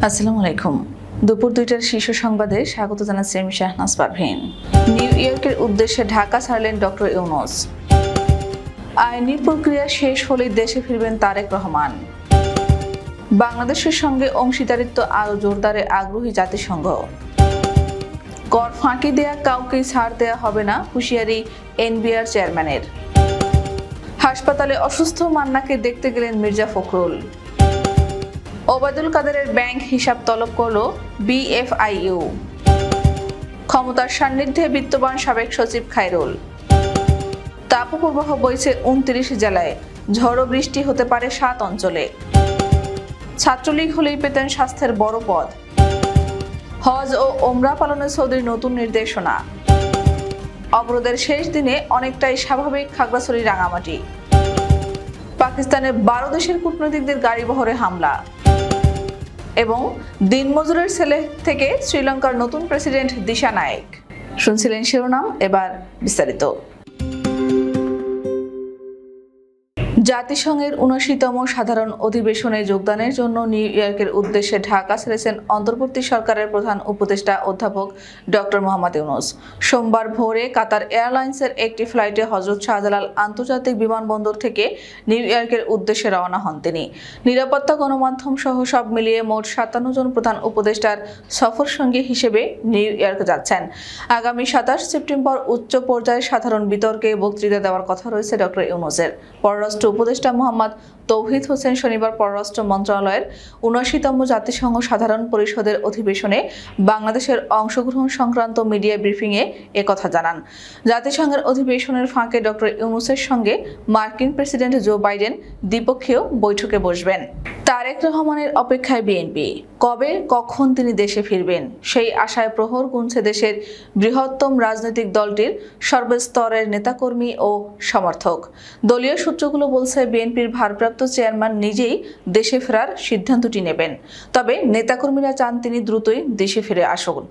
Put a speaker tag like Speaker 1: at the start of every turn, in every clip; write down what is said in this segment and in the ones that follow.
Speaker 1: আসসালামু আলাইকুম। দুপুর ২টার শীর্ষ সংবাদে স্বাগত জানাচ্ছি আমি শাহনাজ পারভীন। নিউ ইয়র্কের উদ্দেশ্যে ঢাকা ছাড়লেন ডক্টর ইউনূস। আইনি প্রক্রিয়া শেষ হলেই দেশে ফিরবেন তারেক রহমান। বাংলাদেশের সঙ্গে অংশীদারিত্ব আরও জোরদারে আগ্রহী জাতিসংঘ। কর ফাঁকি দেয়া কাউকেই ছাড় দেয়া হবে না, হুঁশিয়ারি এনবিআর চেয়ারম্যানের। হাসপাতালে অসুস্থ মান্নাকে দেখতে গেলেন মির্জা ফখরুল। ওবায়দুল কাদেরের ব্যাংক হিসাব তলব করল বিএফআইইউ। ক্ষমতার সান্নিধ্যে বিত্তবান সাবেক সচিব খায়রুল। তাপপ্রবাহ বইছে ২৯ জেলায়, ঝড়ো বৃষ্টি হতে পারে ৭ অঞ্চলে। ছাত্রলীগ হলেই পেতেন স্বাস্থ্যের বড় পদ। হজ ও ওমরা পালনে সৌদির নতুন নির্দেশনা। অবরোধের শেষ দিনে অনেকটাই স্বাভাবিক খাগড়াছড়ি রাঙামাটি। পাকিস্তানের ১২ দেশের কূটনীতিকদের গাড়িবহরে হামলা। এবং দিনমজুরের ছেলে থেকে শ্রীলঙ্কার নতুন প্রেসিডেন্ট দিশা নায়েক। শুনছিলেন শিরোনাম, এবার বিস্তারিত। জাতিসংঘের ৭৯তম সাধারণ অধিবেশনে যোগদানের জন্য নিউ ইয়র্কের উদ্দেশ্যে ঢাকা ছেড়েছেন অন্তর্বর্তী সরকারের প্রধান উপদেষ্টা অধ্যাপক ডক্টর মোহাম্মদ ইউনূস। সোমবার ভোরে কাতার এয়ারলাইন্সের একটি ফ্লাইটে হযরত শাহজালাল আন্তর্জাতিক বিমানবন্দর থেকে নিউ ইয়র্কের উদ্দেশ্যে রওনা হন তিনি। নিরাপত্তা, গণমাধ্যম সহ সব মিলিয়ে মোট ৫৭ জন প্রধান উপদেষ্টার সফর সঙ্গী হিসেবে নিউ ইয়র্ক যাচ্ছেন। আগামী ২৭ সেপ্টেম্বর উচ্চ পর্যায়ে সাধারণ বিতর্কে বক্তৃতা দেওয়ার কথা রয়েছে ডক্টর ইউনূসের। পররাষ্ট্র উপদেষ্টা মোহাম্মদ তৌহিদ হোসেন শনিবার পররাষ্ট্র মন্ত্রণালয়ের ৭৯তম জাতিসংঘ সাধারণ পরিষদের অধিবেশনে বাংলাদেশের অংশগ্রহণ সংক্রান্ত মিডিয়া ব্রিফিংয়ে একথা জানান। জাতিসংঘের অধিবেশনের ফাঁকে ডক্টর ইউনূসের সঙ্গে মার্কিন প্রেসিডেন্ট জো বাইডেন দ্বিপক্ষীয় বৈঠকে বসবেন। তারেক রহমানের অপেক্ষায় বিএনপি। কবে কখন তিনি দেশে ফিরবেন সেই আশায় প্রহর গুনছে দেশের বৃহত্তম রাজনৈতিক দলটির সর্বস্তরের নেতাকর্মী ও সমর্থক। দলীয় সূত্রগুলো বলছে বিএনপির ভারপ্রাপ্ত চেয়ারম্যান নিজেই দেশে ফেরার সিদ্ধান্তটি নেবেন। তবে নেতাকর্মীরা চান তিনি দ্রুতই দেশে ফিরে আসুন।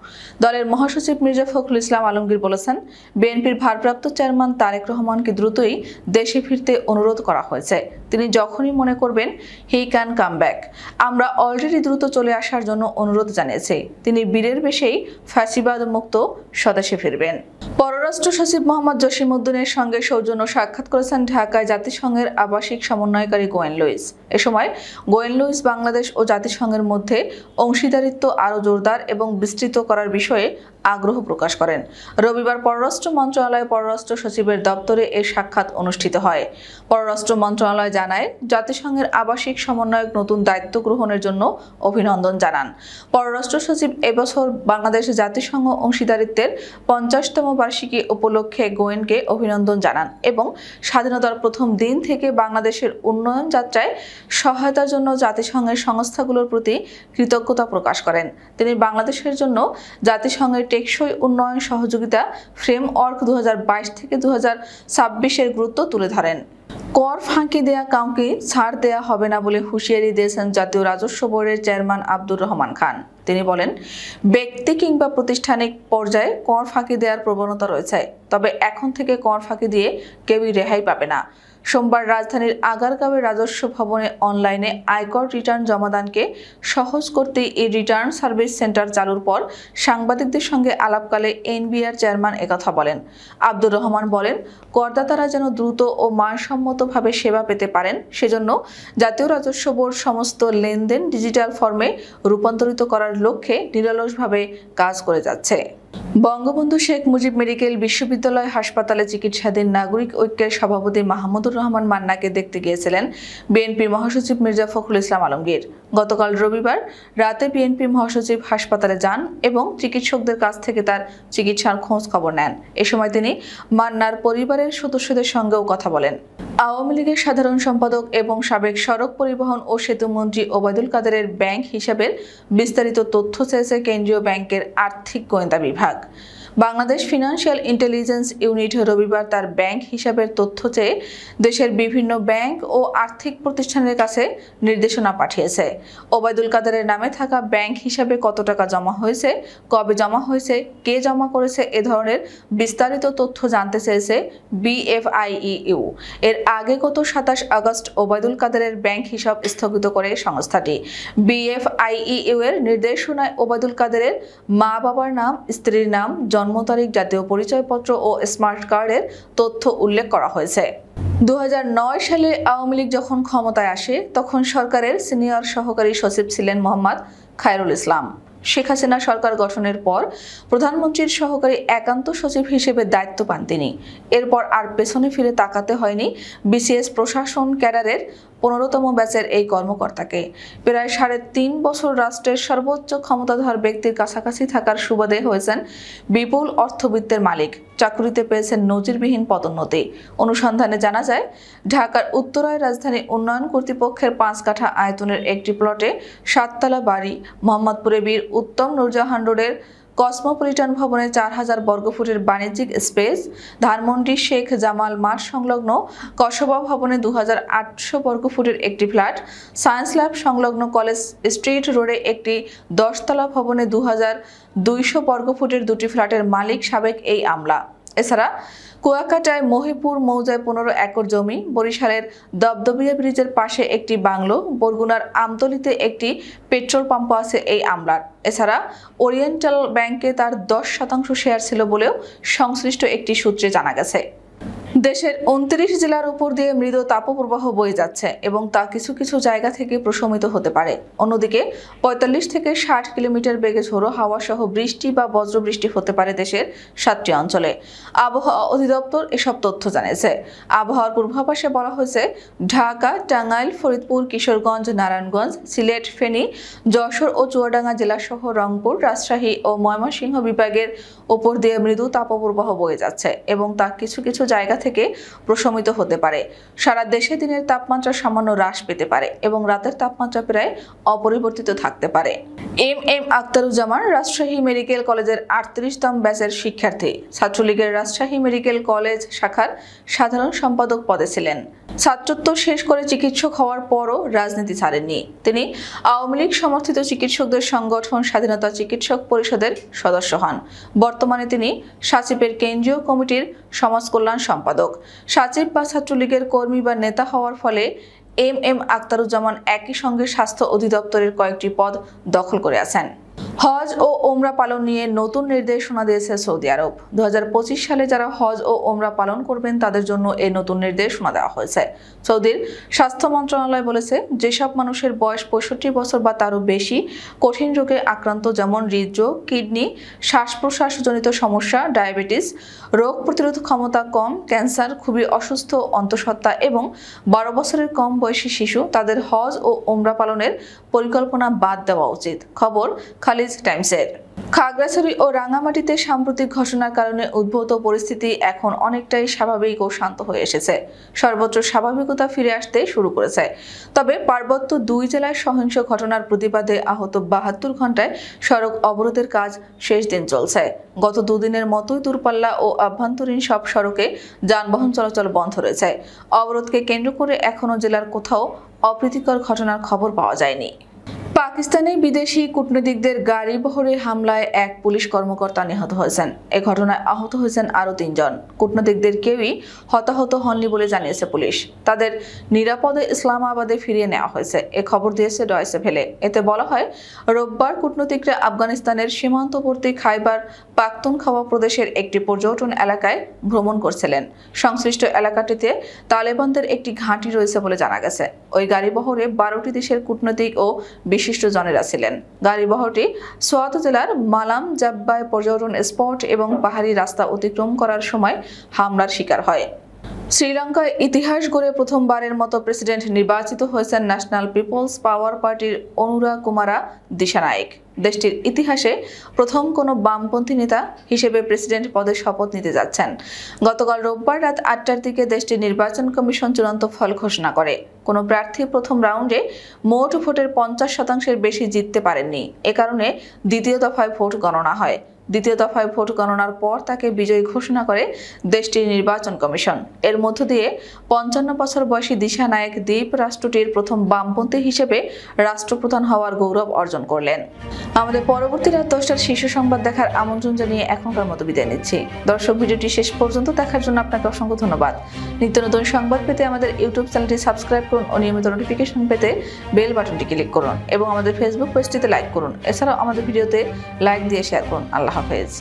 Speaker 1: দলের মহাসচিব মির্জা ফখরুল ইসলাম আলমগীর বলেছেন, বিএনপির ভারপ্রাপ্ত চেয়ারম্যান তারেক রহমানকে দ্রুতই দেশে ফিরতে অনুরোধ করা হয়েছে। তিনি যখনই মনে করবেন হি ক্যান কাম ব্যাক। আমরা অলরেডি দ্রুত চলে আসার জন্য অনুরোধ জানিয়েছি। তিনি বীরের বেশেই ফ্যাসিবাদ মুক্ত স্বদেশে ফিরবেন। পররাষ্ট্র সচিব মোহাম্মদ জসিমউদ্দিনের সঙ্গে সৌজন্য সাক্ষাৎ করেছেন ঢাকায় জাতিসংঘের আবাসিক সমন্বয়কারী গোয়েন লুইস। এ সময় গোয়েন লুইস বাংলাদেশ ও জাতিসংঘের মধ্যে অংশীদারিত্ব আরও জোরদার এবং বিস্তৃত করার বিষয়ে আগ্রহ প্রকাশ করেন। রবিবার পররাষ্ট্র মন্ত্রণালয় পররাষ্ট্র সচিবের দপ্তরে এ সাক্ষাৎ অনুষ্ঠিত হয়। পররাষ্ট্র মন্ত্রণালয় জানায়, জাতিসংঘের আবাসিক সমন্বয়ক নতুন দায়িত্ব গ্রহণের জন্য অভিনন্দন জানান। পররাষ্ট্র সচিব এবছর বাংলাদেশ জাতিসংঘ অংশীদারিত্বের ৫০তম বার্ষিকী উপলক্ষে গোয়েনকে অভিনন্দন জানান এবং স্বাধীনতার প্রথম দিন থেকে বাংলাদেশের উন্নয়ন যাত্রায় সহায়তার জন্য জাতিসংঘের সংস্থাগুলোর প্রতি কৃতজ্ঞতা প্রকাশ করেন। তিনি বাংলাদেশের জন্য জাতিসংঘের টেকসই উন্নয়ন সহযোগিতা ফ্রেমওয়ার্ক ২০২২ থেকে ২০২৬-এর গুরুত্ব তুলে ধরেন। কর ফাঁকি দেয়া কাউকে ছাড় দেয়া হবে না বলে হুঁশিয়ারি দিয়েছেন জাতীয় রাজস্ব বোর্ডের চেয়ারম্যান আব্দুর রহমান খান। তিনি বলেন, ব্যক্তি কিংবা প্রাতিষ্ঠানিক পর্যায়ে কর ফাঁকি দেওয়ার প্রবণতা রয়েছে, তবে এখন থেকে কর ফাঁকি দিয়ে কেউই রেহাই পাবে না। সোমবার রাজধানীর আগারগাঁওয়ের রাজস্ব ভবনে অনলাইনে আয়কর রিটার্ন জমাদানকে সহজ করতে এই রিটার্ন সার্ভিস সেন্টার চালুর পর সাংবাদিকদের সঙ্গে আলাপকালে এনবিআর চেয়ারম্যান একথা বলেন। আব্দুর রহমান বলেন, করদাতারা যেন দ্রুত ও মানসম্মতভাবে সেবা পেতে পারেন সেজন্য জাতীয় রাজস্ব বোর্ড সমস্ত লেনদেন ডিজিটাল ফর্মে রূপান্তরিত করার লক্ষ্যে নিরলসভাবে কাজ করে যাচ্ছে। বঙ্গবন্ধু শেখ মুজিব মেডিকেল বিশ্ববিদ্যালয় হাসপাতালে চিকিৎসাধীন নাগরিক ঐক্যের সভাপতি মাহমুদুর রহমান মান্নাকে দেখতে গিয়েছিলেন বিএনপি মহাসচিব মির্জা ফখরুল ইসলাম আলমগীর। গতকাল রবিবার রাতে বিএনপি মহাসচিব হাসপাতালে যান এবং চিকিৎসকদের কাছ থেকে তার চিকিৎসার খোঁজ খবর নেন। এ সময় তিনি মান্নার পরিবারের সদস্যদের সঙ্গেও কথা বলেন। আওয়ামী লীগের সাধারণ সম্পাদক এবং সাবেক সড়ক পরিবহন ও সেতু মন্ত্রী ওবায়দুল কাদেরের ব্যাংক হিসাবের বিস্তারিত তথ্য চেয়েছে কেন্দ্রীয় ব্যাংকের আর্থিক গোয়েন্দা বিভাগ। বাংলাদেশ ফিনান্সিয়াল ইন্টেলিজেন্স ইউনিট রবিবার তার ব্যাংক হিসাবের তথ্য চেয়ে দেশের বিভিন্ন ব্যাংক ও আর্থিক প্রতিষ্ঠানের কাছে নির্দেশনা পাঠিয়েছে। ওবায়দুল কাদেরের নামে থাকা ব্যাংক হিসাবে কত টাকা জমা হয়েছে, কবে জমা হয়েছে, কে জমা করেছে এ ধরনের বিস্তারিত তথ্য জানতে চেয়েছে BFIEU। এর আগে গত 27 আগস্ট ওবায়দুল কাদেরের ব্যাংক হিসাব স্থগিত করে সংস্থাটি। BFIEU এর নির্দেশনায় ওবায়দুল কাদেরের মা বাবার নাম, স্ত্রীর নাম, জন্ম তারিখ, জাতীয় পরিচয়পত্র ও স্মার্ট কার্ডের তথ্য উল্লেখ করা হয়েছে। 2009 সালে আওয়ামী লীগ যখন ক্ষমতায় আসে তখন সরকারের সিনিয়র সহকারী সচিব ছিলেন মোহাম্মদ খায়রুল ইসলাম। শেখ হাসিনা সরকার গঠনের পর প্রধানমন্ত্রীর সহকারী একান্ত সচিব হিসেবে দায়িত্ব পান তিনি। এরপর আর পেছনে ফিরে তাকাতে হয়নি BCS প্রশাসন ক্যাডারের 15তম ব্যাচের এই কর্মকর্তাকে। প্রায় 3.5 বছর রাষ্ট্রের সর্বোচ্চ ক্ষমতাধর ব্যক্তির কাছাকাছি থাকার সুবাদে হয়েছেন বিপুল অর্থবিত্তের মালিক। চাকুরিতে পেয়েছেন নজিরবিহীন পদোন্নতি। অনুসন্ধানে জানা যায়, ঢাকার উত্তরায় রাজধানী উন্নয়ন কর্তৃপক্ষের 5 কাঠা আয়তনের একটি প্লটে 7তলা বাড়ি, মোহাম্মদপুরে বীর উত্তম নূরজাহান রোডের কসমোপলিটন ভবনে 4000 বর্গফুটের বাণিজ্যিক স্পেস, ধানমন্ডি শেখ জামাল মাঠ সংলগ্ন কসবা ভবনে 2800 বর্গফুটের একটি ফ্ল্যাট, সায়েন্স ল্যাব সংলগ্ন কলেজ স্ট্রিট রোডে একটি 10তলা ভবনে 2200 বর্গফুটের 2টি ফ্ল্যাটের মালিক সাবেক এই আমলা। এছাড়া কুয়াকাটায় মহিপুর মৌজায় 15 একর জমি, বরিশালের দবদবিয়া ব্রিজের পাশে একটি বাংলো, বরগুনার আমতলীতে একটি পেট্রোল পাম্প আছে এই আমলার। এছাড়া ওরিয়েন্টাল ব্যাংকে তার 10% শেয়ার ছিল বলেও সংশ্লিষ্ট একটি সূত্রে জানা গেছে। দেশের 29 জেলার উপর দিয়ে মৃদু তাপপ্রবাহ বয়ে যাচ্ছে এবং তা কিছু কিছু জায়গা থেকে প্রশমিত হতে পারে। অন্যদিকে 45 থেকে 60 কিলোমিটার বেগে ঝোড়ো হাওয়া সহ বৃষ্টি বা বজ্রবৃষ্টি হতে পারে দেশের 7টি অঞ্চলে। আবহাওয়া অধিদপ্তর এসব তথ্য জানিয়েছে। আবহাওয়ার পূর্বাভাসে বলা হয়েছে, ঢাকা, টাঙ্গাইল, ফরিদপুর, কিশোরগঞ্জ, নারায়ণগঞ্জ, সিলেট, ফেনী, যশোর ও চুয়াডাঙ্গা জেলাসহ রংপুর, রাজশাহী ও ময়মনসিংহ বিভাগের উপর দিয়ে মৃদু তাপপ্রবাহ বয়ে যাচ্ছে এবং তা কিছু কিছু জায়গা থেকে প্রশমিত হতে পারে। সারা দেশে দিনের তাপমাত্রা সামান্য হ্রাস পেতে পারে এবং রাতের তাপমাত্রা প্রায় অপরিবর্তিত থাকতে পারে। MM আখতারুজ্জামান রাজশাহী মেডিকেল কলেজের 38তম ব্যাচের শিক্ষার্থী। ছাত্রলীগের রাজশাহী মেডিকেল কলেজ শাখার সাধারণ সম্পাদক পদে ছিলেন। ছাত্রত্ব শেষ করে চিকিৎসক হওয়ার পরও রাজনীতি ছাড়েননি তিনি। আওয়ামী লীগ সমর্থিত চিকিৎসকদের সংগঠন স্বাধীনতা চিকিৎসক পরিষদের সদস্য হন। বর্তমানে তিনি সাচিপের কেন্দ্রীয় কমিটির সমাজ কল্যাণ সম্পাদক। সাচিব বা ছাত্রলীগের কর্মী বা নেতা হওয়ার ফলে MM আখতারুজ্জামান একই সঙ্গে স্বাস্থ্য অধিদপ্তরের কয়েকটি পদ দখল করে আছেন। হজ ও ওমরা পালন নিয়ে নতুন নির্দেশনা দিয়েছে সৌদি আরব। 2025 সালে যারা হজ ও ওমরা পালন করবেন তাদের জন্য এই নতুন নির্দেশনা দেওয়া হয়েছে। সৌদির স্বাস্থ্য মন্ত্রণালয় বলেছে, যেসব মানুষের বয়স 65 বছর বা তারও বেশি কঠিন রোগে আক্রান্ত, যেমন হৃদরোগ, কিডনি, শ্বাস প্রশ্বাসজনিত সমস্যা, ডায়াবেটিস, রোগ প্রতিরোধ ক্ষমতা কম, ক্যান্সার, খুবই অসুস্থ অন্তঃসত্ত্বা এবং 12 বছরের কম বয়সী শিশু, তাদের হজ ও ওমরা পালনের পরিকল্পনা বাদ দেওয়া উচিত। খবর খালিজ টাইমসের। খাগড়াছড়ি ও রাঙামাটিতে সাম্প্রতিক ঘটনার কারণে উদ্ভূত পরিস্থিতি এখন অনেকটাই স্বাভাবিক ও শান্ত হয়ে এসেছে। সর্বোচ্চ স্বাভাবিকতা ফিরে আসতে শুরু করেছে। তবে পার্বত্য 2 জেলায় সহিংস ঘটনার প্রতিবাদে আহত 72 ঘন্টায় সড়ক অবরোধের কাজ শেষ দিন চলছে। গত 2 দিনের মতোই দূরপাল্লা ও আভ্যন্তরীণ সব সড়কে যানবাহন চলাচল বন্ধ রয়েছে। অবরোধকে কেন্দ্র করে এখনও জেলার কোথাও অপ্রীতিকর ঘটনার খবর পাওয়া যায়নি। পাকিস্তানে বিদেশি কূটনীতিকদের গাড়ি বহরে হামলায় এক পুলিশ কর্মকর্তা নিহত হয়েছেন। এ ঘটনায় আহত হয়েছেন আরও 3 জন। কূটনীতিকদের কেউই হতাহত হননি বলে জানিয়েছে পুলিশ। তাদের নিরাপদে ইসলামাবাদে ফিরিয়ে নেওয়া হয়েছে, এ খবর দিয়েছে ডয়েচে ভেলে। এতে বলা হয়, রোববার কূটনীতিকরা আফগানিস্তানের সীমান্তবর্তী খাইবার পাখতুনখাওয়া প্রদেশের একটি পর্যটন এলাকায় ভ্রমণ করছিলেন। সংশ্লিষ্ট এলাকাটিতে তালেবানদের একটি ঘাঁটি রয়েছে বলে জানা গেছে। ওই গাড়িবহরে 12টি দেশের কূটনীতিক ও বিশিষ্ট জনেরা ছিলেন। গাড়িবহরটি সোয়াত জেলার মালাম জাব্বায় পর্যটন স্পট এবং পাহাড়ি রাস্তা অতিক্রম করার সময় হামলার শিকার হয়। শ্রীলঙ্কায় ইতিহাস গড়ে প্রথমবারের মতো প্রেসিডেন্ট নির্বাচিত হয়েছেন ন্যাশনাল পিপলস পাওয়ার পার্টির অনুরা কুমারা দিশানায়েক। দেশটির ইতিহাসে প্রথম কোনো বামপন্থী নেতা হিসেবে প্রেসিডেন্ট পদে শপথ নিতে যাচ্ছেন। গতকাল রোববার রাত 8টার দিকে দেশটির নির্বাচন কমিশন চূড়ান্ত ফল ঘোষণা করে। কোনো প্রার্থী প্রথম রাউন্ডে মোট ভোটের 50% বেশি জিততে পারেননি। এ কারণে দ্বিতীয় দফায় ভোট গণনা হয়। দ্বিতীয় দফায় ভোট গণনার পর তাকে বিজয়ী ঘোষণা করে দেশটির নির্বাচন কমিশন। এর মধ্য দিয়ে ৫৫ বছর বয়সী দিশা নায়েক দ্বীপ রাষ্ট্রটির প্রথম বামপন্থী হিসেবে রাষ্ট্রপ্রধান হওয়ার গৌরব অর্জন করলেন। আমাদের পরবর্তী রাত 10টার শীর্ষ সংবাদ দেখার আমন্ত্রণ জানিয়ে এখনকার মতো বিদায় নিচ্ছি। দর্শক, ভিডিওটি শেষ পর্যন্ত দেখার জন্য আপনাকে অসংখ্য ধন্যবাদ। নিত্য নতুন সংবাদ পেতে আমাদের ইউটিউব চ্যানেলটি সাবস্ক্রাইব করুন ও নিয়মিত নোটিফিকেশন পেতে বেল বাটনটি ক্লিক করুন এবং আমাদের ফেসবুক পেজটিতে লাইক করুন। এছাড়াও আমাদের ভিডিওতে লাইক দিয়ে শেয়ার করুন। আল্লাহ হাফেজ।